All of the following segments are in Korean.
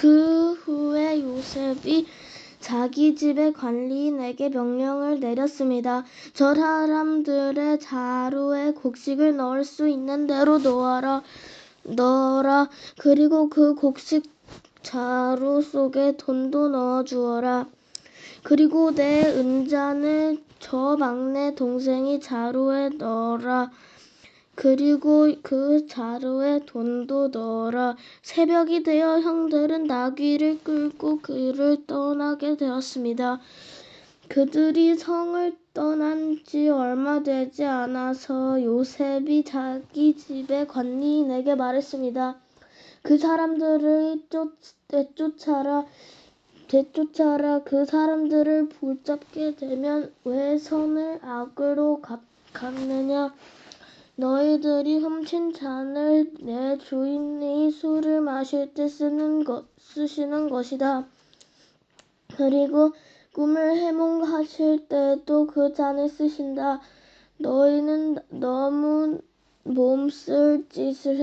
그 후에 요셉이 자기 집의 관리인에게 명령을 내렸습니다. 저 사람들의 자루에 곡식을 넣을 수 있는 대로 넣어라. 그리고 그 곡식 자루 속에 돈도 넣어주어라. 그리고 내 은잔을 저 막내 동생이 자루에 넣어라. 그리고 그 자루에 돈도 넣어라. 새벽이 되어 형들은 나귀를 끌고 그를 떠나게 되었습니다. 그들이 성을 떠난 지 얼마 되지 않아서 요셉이 자기 집의 관리인에게 말했습니다. 그 사람들을 되쫓아라. 그 사람들을 붙잡게 되면 왜 선을 악으로 갚느냐. 너희들이 훔친 잔을 내 주인이 술을 마실 때 쓰시는 것이다. 그리고 꿈을 해몽하실 때도 그 잔을 쓰신다. 너희는 너무 몸쓸 짓을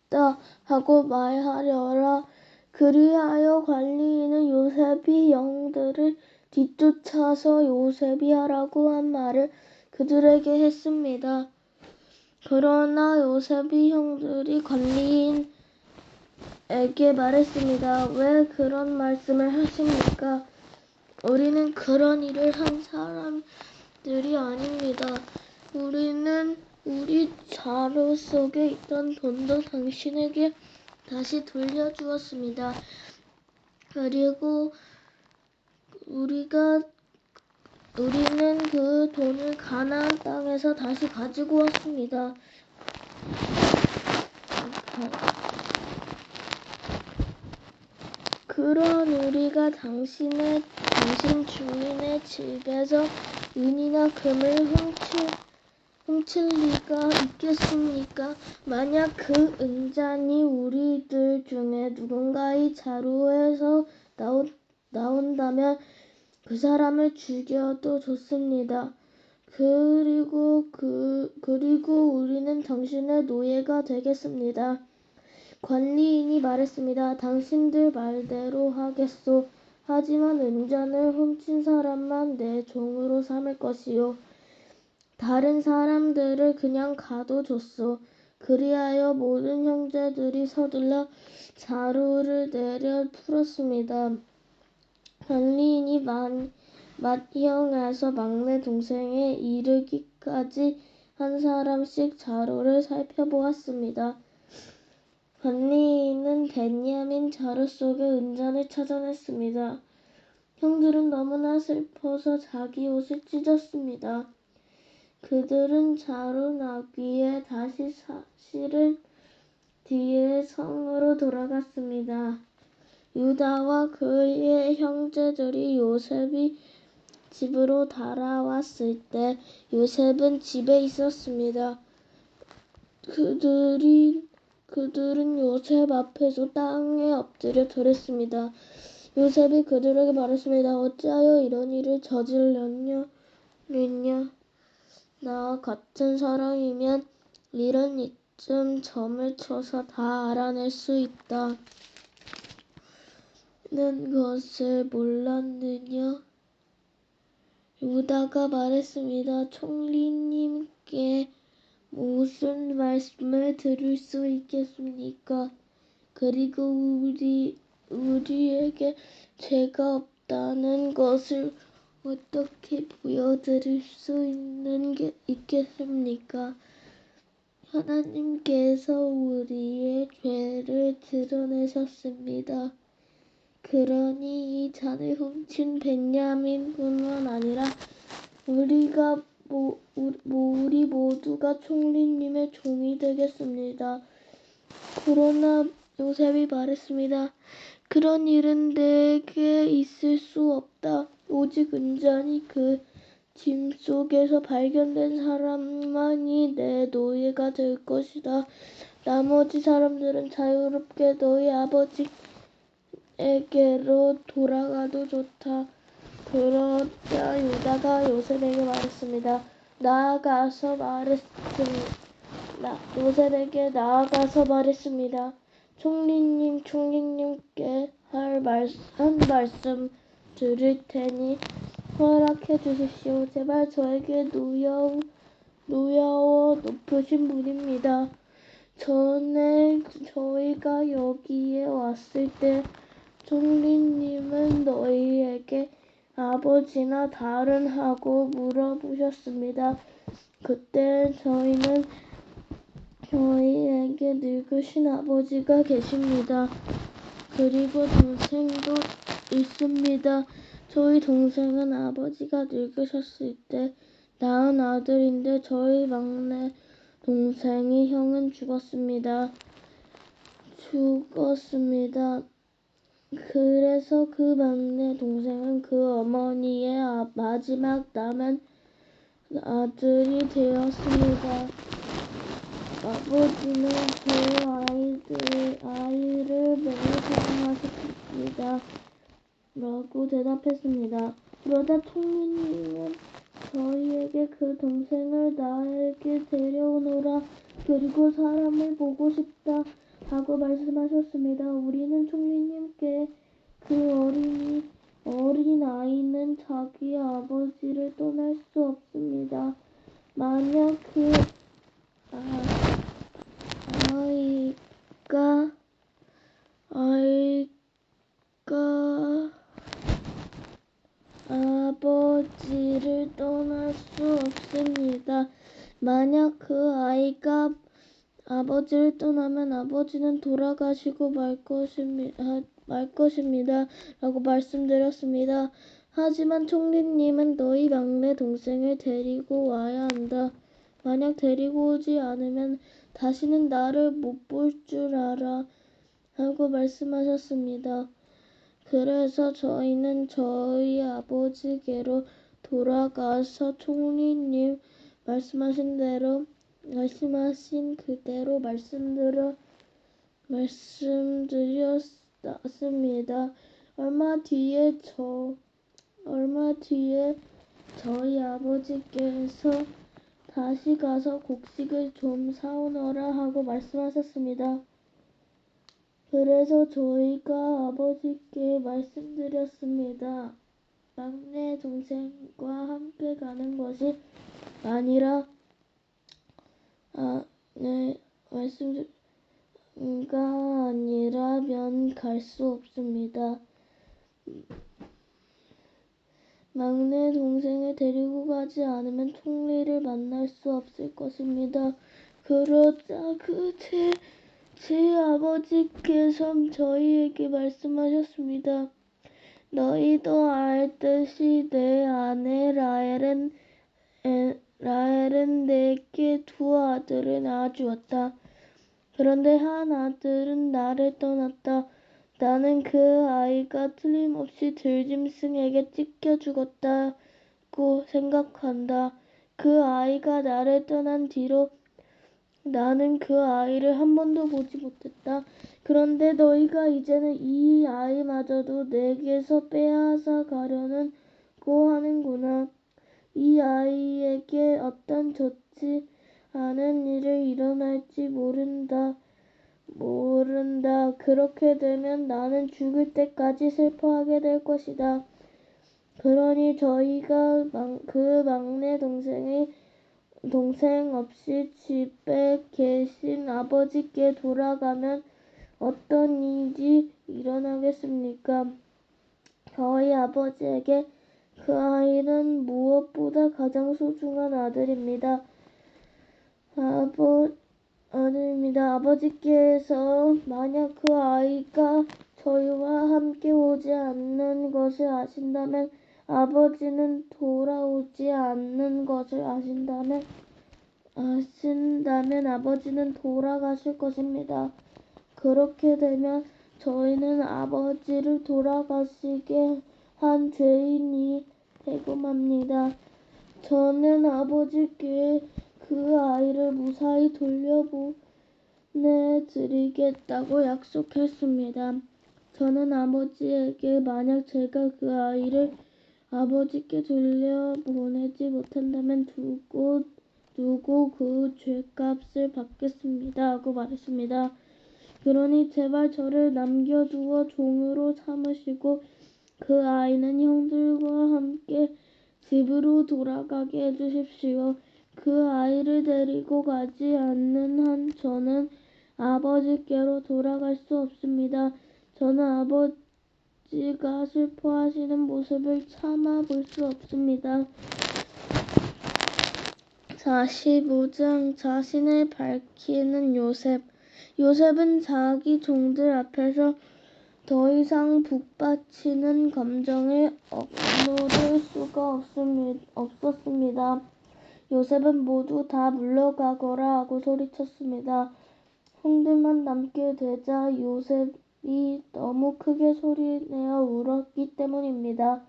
했다 하고 말하려라. 그리하여 관리인은 요셉이 영들을 뒤쫓아서 요셉이 하라고 한 말을 그들에게 했습니다. 그러나 요셉의 형들이 관리인에게 말했습니다. 왜 그런 말씀을 하십니까? 우리는 그런 일을 한 사람들이 아닙니다. 우리는 우리 자루 속에 있던 돈도 당신에게 다시 돌려주었습니다. 그리고 우리는 그 돈을 가나안 땅에서 다시 가지고 왔습니다. 그런 우리가 당신 주인의 집에서 은이나 금을 훔칠 리가 있겠습니까? 만약 그 은잔이 우리들 중에 누군가의 자루에서 나온다면 그 사람을 죽여도 좋습니다. 그리고 우리는 당신의 노예가 되겠습니다. 관리인이 말했습니다. 당신들 말대로 하겠소. 하지만 은잔을 훔친 사람만 내 종으로 삼을 것이요. 다른 사람들을 그냥 가둬줬소. 그리하여 모든 형제들이 서둘러 자루를 내려 풀었습니다. 관리인이 맏형에서 막내 동생에 이르기까지 한 사람씩 자루를 살펴보았습니다. 관리인은 베냐민 자루 속의 은잔을 찾아냈습니다. 형들은 너무나 슬퍼서 자기 옷을 찢었습니다. 그들은 자루 나귀에 다시 실은 뒤에 성으로 돌아갔습니다. 유다와 그의 형제들이 요셉이 집으로 달아왔을 때 요셉은 집에 있었습니다. 그들은 요셉 앞에서 땅에 엎드려 절했습니다. 요셉이 그들에게 말했습니다. 어찌하여 이런 일을 저질렀냐? 나 같은 사람이면 이런 이쯤 점을 쳐서 다 알아낼 수 있다는 것을 몰랐느냐? 유다가 말했습니다. 총리님께 무슨 말씀을 들을 수 있겠습니까? 그리고 우리에게 죄가 없다는 것을 어떻게 보여드릴 수 있겠습니까? 하나님께서 우리의 죄를 드러내셨습니다. 그러니 이 잔을 훔친 베냐민뿐만 아니라 우리 모두가 총리님의 종이 되겠습니다. 그러나 요셉이 말했습니다. 그런 일은 내게 있을 수 없다. 오직 은잔이 그 짐 속에서 발견된 사람만이 내 노예가 될 것이다. 나머지 사람들은 자유롭게 너희 아버지에게로 돌아가도 좋다. 그러자 유다가 요셉에게 요셉에게 나아가서 말했습니다. 총리님께 한 말씀 드릴 테니 허락해 주십시오. 제발 저에게 노여워 높으신 분입니다. 전에 저희가 여기에 왔을 때 총리님은 너희에게 아버지나 다른 하고 물어보셨습니다. 그때 저희에게 늙으신 아버지가 계십니다. 그리고 동생도 있습니다. 저희 동생은 아버지가 늙으셨을 때 낳은 아들인데 저희 막내 동생이 형은 죽었습니다. 그래서 그 막내 동생은 그 어머니의 마지막 남은 아들이 되었습니다. 아버지는 그 아이를 매우 사랑하셨습니다. 라고 대답했습니다. 그러자 총리님은 저희에게 그 동생을 나에게 데려오너라. 그리고 사람을 보고 싶다. 하고 말씀하셨습니다. 우리는 총리님께 그 어린 아이는 자기 아버지를 떠날 수 없습니다. 만약 그 아이가 아버지를 떠날 수 없습니다. 만약 그 아이가 아버지를 떠나면 아버지는 돌아가시고 말 것입니다. 라고 말씀드렸습니다. 하지만 총리님은 너희 막내 동생을 데리고 와야 한다. 만약 데리고 오지 않으면 다시는 나를 못 볼 줄 알아. 하고 말씀하셨습니다. 그래서 저희는 저희 아버지께로 돌아가서 총리님 말씀하신 그대로 말씀드렸습니다. 얼마 뒤에 저희 아버지께서 다시 가서 곡식을 좀 사오너라 하고 말씀하셨습니다. 그래서 저희가 아버지께 말씀드렸습니다. 막내 동생과 함께 가는 것이 아니라 아니라면 갈 수 없습니다. 막내 동생을 데리고 가지 않으면 총리를 만날 수 없을 것입니다. 그러자 제 아버지께서 저희에게 말씀하셨습니다. 너희도 알듯이 내 아내 라헬은 내게 두 아들을 낳아주었다. 그런데 한 아들은 나를 떠났다. 나는 그 아이가 틀림없이 들짐승에게 찢겨 죽었다고 생각한다. 그 아이가 나를 떠난 뒤로 나는 그 아이를 한 번도 보지 못했다. 그런데 너희가 이제는 이 아이마저도 내게서 빼앗아 가려고 하는구나. 이 아이에게 어떤 좋지 않은 일이 일어날지 모른다. 그렇게 되면 나는 죽을 때까지 슬퍼하게 될 것이다. 그러니 저희가 그 막내 동생 없이 집에 계신 아버지께 돌아가면 어떤 일이 일어나겠습니까? 저희 아버지에게 그 아이는 무엇보다 가장 소중한 아들입니다. 아버지께서 만약 그 아이가 저희와 함께 오지 않는 것을 아신다면 아버지는 돌아오지 않는 것을 아신다면 아버지는 돌아가실 것입니다. 그렇게 되면 저희는 아버지를 돌아가시게 한 죄인이 되고 맙니다. 저는 아버지께 그 아이를 무사히 돌려보내드리겠다고 약속했습니다. 저는 아버지에게 만약 제가 그 아이를 아버지께 돌려보내지 못한다면 두고 그 죄값을 받겠습니다. 하고 말했습니다. 그러니 제발 저를 남겨두어 종으로 삼으시고 그 아이는 형들과 함께 집으로 돌아가게 해주십시오. 그 아이를 데리고 가지 않는 한 저는 아버지께로 돌아갈 수 없습니다. 저는 아버지가 슬퍼하시는 모습을 참아 볼 수 없습니다. 45장 자신을 밝히는 요셉. 요셉은 자기 종들 앞에서 더 이상 북받치는 감정을 억누를 수가 없었습니다. 요셉은 모두 다 물러가거라 하고 소리쳤습니다. 형들만 남게 되자 요셉이 너무 크게 소리내어 울었기 때문입니다.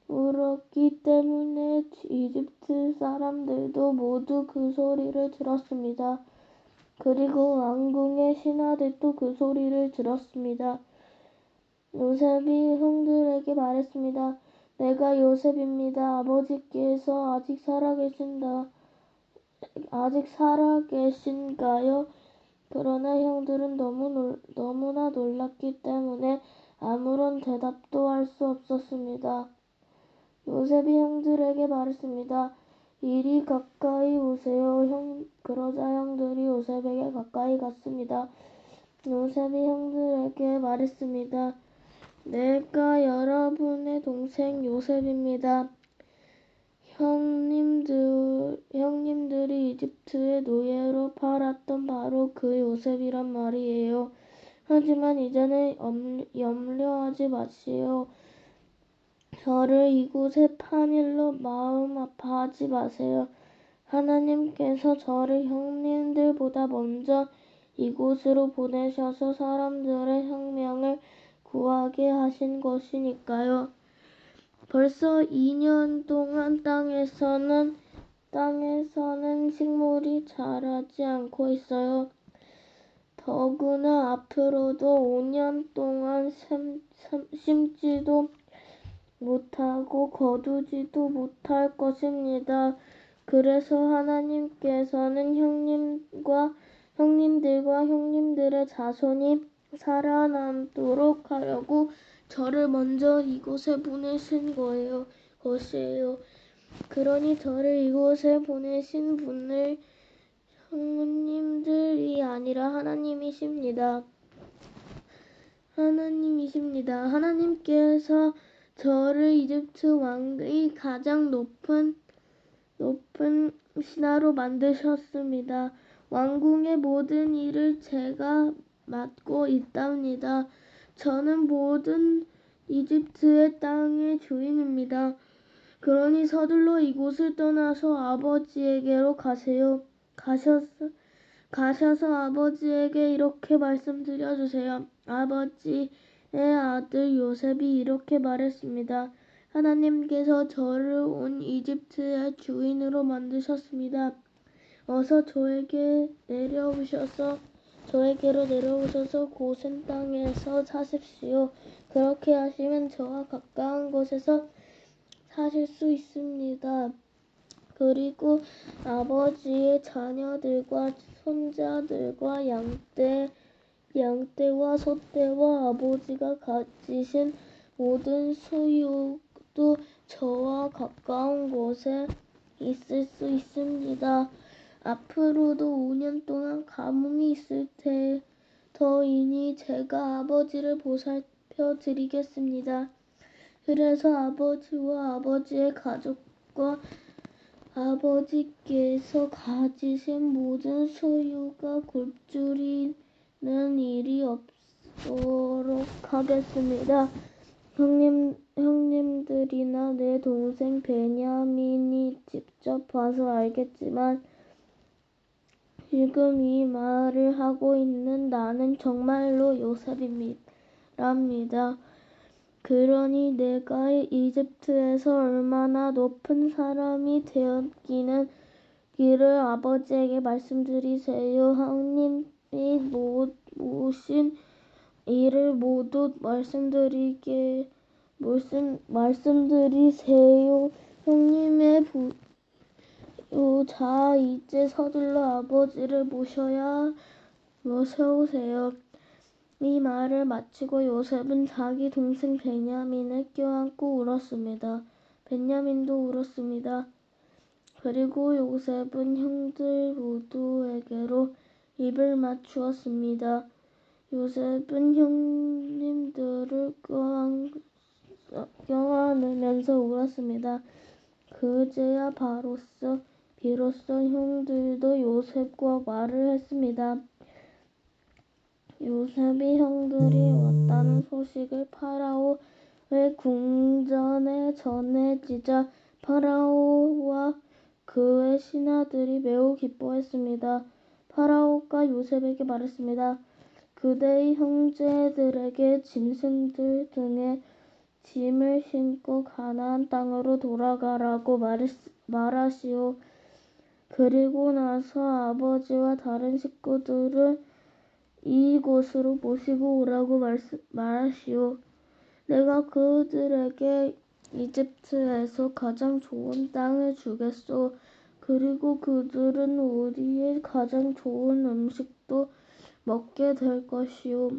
울었기 때문에 이집트 사람들도 모두 그 소리를 들었습니다. 그리고 왕궁의 신하들도 그 소리를 들었습니다. 요셉이 형들에게 말했습니다. 내가 요셉입니다. 아버지께서 아직 살아계신가요? 그러나 형들은 너무나 놀랐기 때문에 아무런 대답도 할 수 없었습니다. 요셉이 형들에게 말했습니다. 이리 가까이 오세요. 그러자 형들이 요셉에게 가까이 갔습니다. 요셉이 형들에게 말했습니다. 내가 여러분의 동생 요셉입니다. 형님들이 이집트의 노예로 팔았던 바로 그 요셉이란 말이에요. 하지만 이제는 염려하지 마시오. 저를 이곳에 판 일로 마음 아파하지 마세요. 하나님께서 저를 형님들보다 먼저 이곳으로 보내셔서 사람들의 생명을 구하게 하신 것이니까요. 벌써 2년 동안 땅에서는 식물이 자라지 않고 있어요. 더구나 앞으로도 5년 동안 심지도 못하고 거두지도 못할 것입니다. 그래서 하나님께서는 형님들과 형님들의 자손이 살아남도록 하려고 저를 먼저 이곳에 보내신 것이에요. 그러니 저를 이곳에 보내신 분은 형님들이 아니라 하나님이십니다. 하나님께서 저를 이집트 왕의 가장 높은 신하로 만드셨습니다. 왕궁의 모든 일을 제가 맡고 있답니다. 저는 모든 이집트의 땅의 주인입니다. 그러니 서둘러 이곳을 떠나서 아버지에게로 가세요. 가셔서 아버지에게 이렇게 말씀드려 주세요. 아버지의 아들 요셉이 이렇게 말했습니다. 하나님께서 저를 온 이집트의 주인으로 만드셨습니다. 어서 저에게로 내려오셔서 고센 땅에서 사십시오. 그렇게 하시면 저와 가까운 곳에서 사실 수 있습니다. 그리고 아버지의 자녀들과 손자들과 양떼와 소떼와 아버지가 가지신 모든 소유도 저와 가까운 곳에 있을 수 있습니다. 앞으로도 5년 동안 가뭄이 있을 터이니 제가 아버지를 보살펴 드리겠습니다. 그래서 아버지와 아버지의 가족과 아버지께서 가지신 모든 소유가 굶주리는 일이 없도록 하겠습니다. 형님들이나 내 동생 베냐민이 직접 봐서 알겠지만 지금 이 말을 하고 있는 나는 정말로 요셉입니다. 그러니 내가 이집트에서 얼마나 높은 사람이 되었기는 이를 아버지에게 말씀드리세요. 형님이 모신 일을 모두 말씀드리세요. 형님의 자 이제 서둘러 아버지를 모셔야 세우세요. 이 말을 마치고 요셉은 자기 동생 베냐민을 껴안고 울었습니다. 베냐민도 울었습니다. 그리고 요셉은 형들 모두에게로 입을 맞추었습니다. 요셉은 형님들을 껴안으면서 울었습니다. 그제야 비로소 형들도 요셉과 말을 했습니다. 요셉이 형들이 왔다는 소식을 파라오의 궁전에 전해지자 파라오와 그의 신하들이 매우 기뻐했습니다. 파라오가 요셉에게 말했습니다. 그대의 형제들에게 짐승들 등의 짐을 싣고 가나안 땅으로 돌아가라고 말하시오. 그리고 나서 아버지와 다른 식구들을 이곳으로 모시고 오라고 말하시오. 내가 그들에게 이집트에서 가장 좋은 땅을 주겠소. 그리고 그들은 우리의 가장 좋은 음식도 먹게 될 것이오.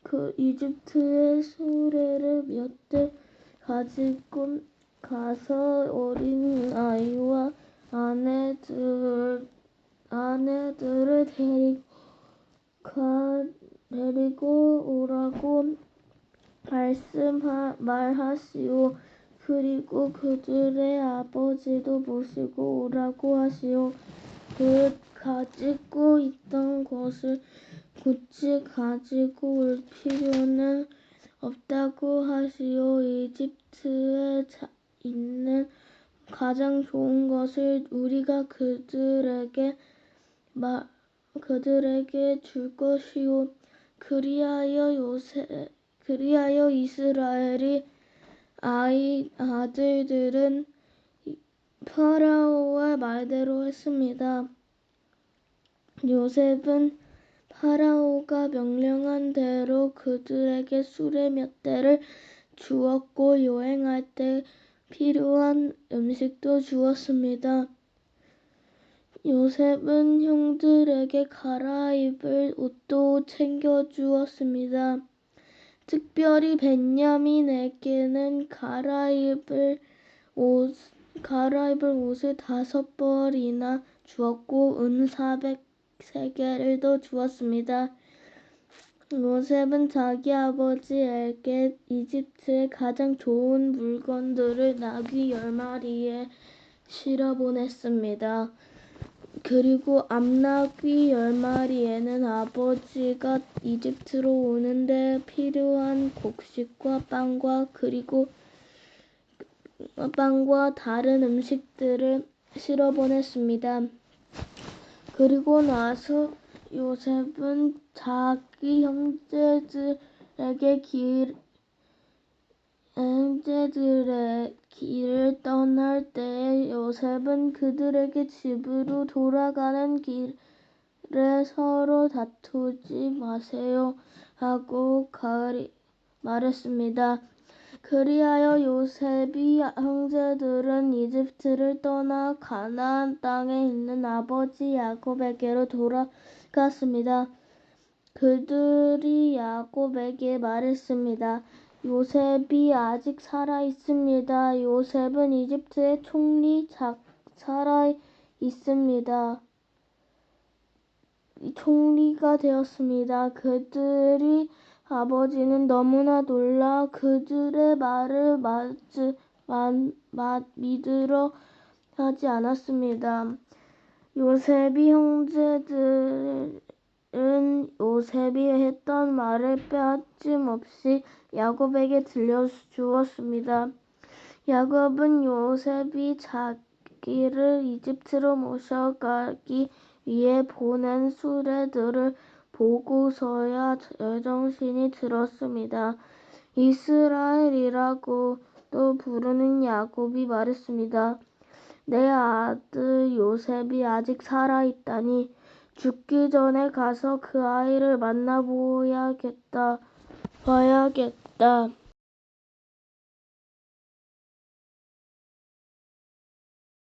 그 이집트의 수레를 몇 대 가지고 가서 어린 아이와 아내들을 데리고 오라고 말하시오. 그리고 그들의 아버지도 모시고 오라고 하시오. 가지고 있던 것을 굳이 가지고 올 필요는 없다고 하시오. 이집트에 있는 가장 좋은 것을 우리가 그들에게 줄 것이오. 그리하여 이스라엘의 아들들은 파라오의 말대로 했습니다. 요셉은 파라오가 명령한 대로 그들에게 수레 몇 대를 주었고 여행할 때 필요한 음식도 주었습니다. 요셉은 형들에게 갈아입을 옷도 챙겨주었습니다. 특별히 베냐민에게는 갈아입을 옷을 5벌이나 주었고 은 400세겔을 더 주었습니다. 요셉은 자기 아버지에게 이집트의 가장 좋은 물건들을 나귀 10마리에 실어 보냈습니다. 그리고 암나귀 10마리에는 아버지가 이집트로 오는데 필요한 곡식과 빵과 다른 음식들을 실어 보냈습니다. 그리고 나서 요셉은 자기 형제들의 길을 떠날 때에 요셉은 그들에게 집으로 돌아가는 길에 서로 다투지 마세요 하고 말했습니다. 그리하여 요셉의 형제들은 이집트를 떠나 가나안 땅에 있는 아버지 야곱에게로 돌아갔습니다. 그들이 야곱에게 말했습니다. 요셉이 아직 살아 있습니다. 요셉은 이집트의 총리가 되었습니다. 그들의 아버지는 너무나 놀라 그들의 말을 믿으려 하지 않았습니다. 요셉의 형제들은 요셉이 했던 말을 빼앗김없이 야곱에게 들려주었습니다. 야곱은 요셉이 자기를 이집트로 모셔가기 위해 보낸 수레들을 보고서야 제정신이 들었습니다. 이스라엘이라고도 부르는 야곱이 말했습니다. 내 아들 요셉이 아직 살아있다니 죽기 전에 가서 그 아이를 만나봐야겠다.